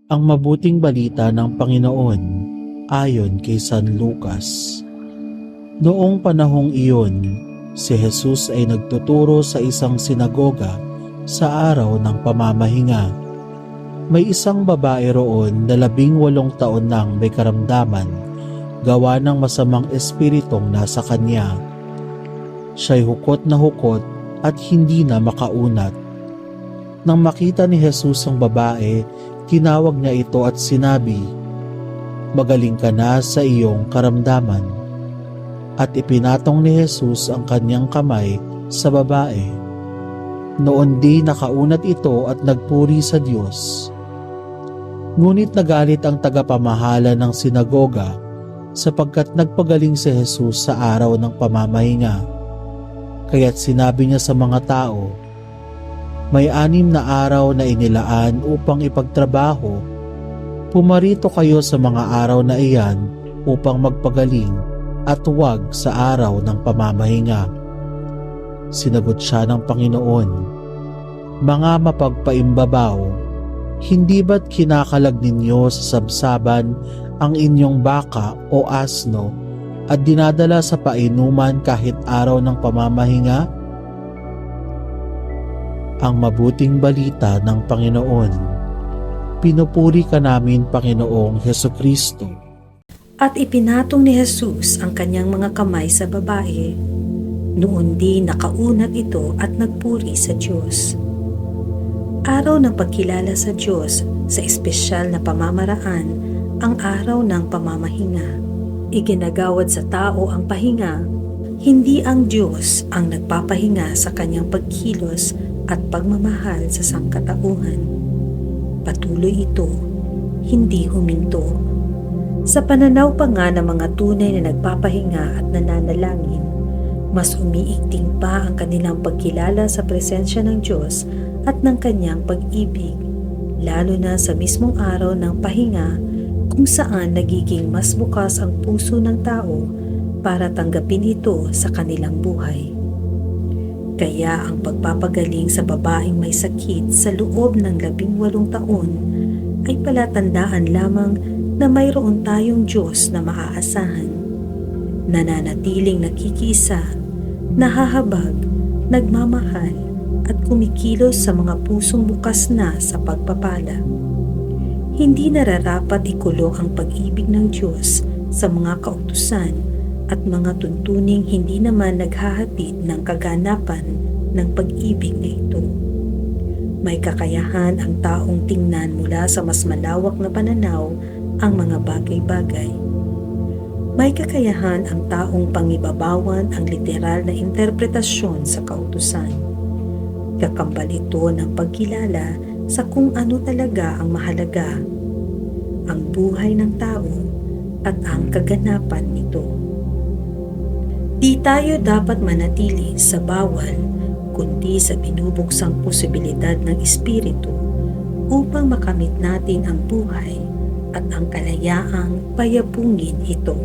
Ang mabuting balita ng Panginoon ayon kay San Lucas. Noong panahong iyon, si Jesus ay nagtuturo sa isang sinagoga sa araw ng pamamahinga. May isang babae roon na 18 taon nang may karamdaman gawa ng masamang espiritong nasa kanya. Siya'y hukot na hukot at hindi na makaunat. Nang makita ni Jesus ang babae, tinawag niya ito at sinabi, "Magaling ka na sa iyong karamdaman." At ipinatong ni Jesus ang kanyang kamay sa babae. Noon di nakaunat ito at nagpuri sa Diyos. Ngunit nagalit ang tagapamahala ng sinagoga sapagkat nagpagaling si Jesus sa araw ng pamamahinga. Kaya't sinabi niya sa mga tao, "May 6 na araw na inilaan upang ipagtrabaho. Pumarito kayo sa mga araw na iyan upang magpagaling at huwag sa araw ng pamamahinga." Sinagot siya ng Panginoon, "Mga mapagpaimbabaw, hindi ba't kinakalag ninyo sa sabsaban ang inyong baka o asno at dinadala sa painuman kahit araw ng pamamahinga?" Ang mabuting balita ng Panginoon. Pinupuri ka namin, Panginoong Hesukristo. At ipinatong ni Jesus ang kanyang mga kamay sa babae. Noon din nakaunat ito at nagpuri sa Diyos. Araw ng pagkilala sa Diyos sa espesyal na pamamaraan, ang araw ng pamamahinga. Iginagawad sa tao ang pahinga, hindi ang Diyos ang nagpapahinga sa kanyang pagkilos at pagmamahal sa sangkatauhan. Patuloy ito, hindi huminto. Sa pananaw pa nga ng mga tunay na nagpapahinga at nananalangin, mas umiigting pa ang kanilang pagkilala sa presensya ng Diyos at ng kanyang pag-ibig, lalo na sa mismong araw ng pahinga kung saan nagiging mas bukas ang puso ng tao para tanggapin ito sa kanilang buhay. Kaya ang pagpapagaling sa babaeng may sakit sa loob ng 18 taon ay palatandaan lamang na mayroon tayong Diyos na maaasahan, nananatiling nakikisa, nahahabag, nagmamahal at kumikilos sa mga pusong bukas na sa pagpapala. Hindi nararapat ikulong ang pag-ibig ng Diyos sa mga kautusan at mga tuntuning hindi naman naghahatid ng kaganapan ng pag-ibig na ito. May kakayahan ang taong tingnan mula sa mas malawak na pananaw ang mga bagay-bagay. May kakayahan ang taong pangibabawan ang literal na interpretasyon sa kautusan. Kakambal ito ng pagkilala sa kung ano talaga ang mahalaga, ang buhay ng tao at ang kaganapan nito. Di tayo dapat manatili sa bawal, kundi sa binubuksang posibilidad ng Espiritu upang makamit natin ang buhay at ang kalayaang payapungin ito.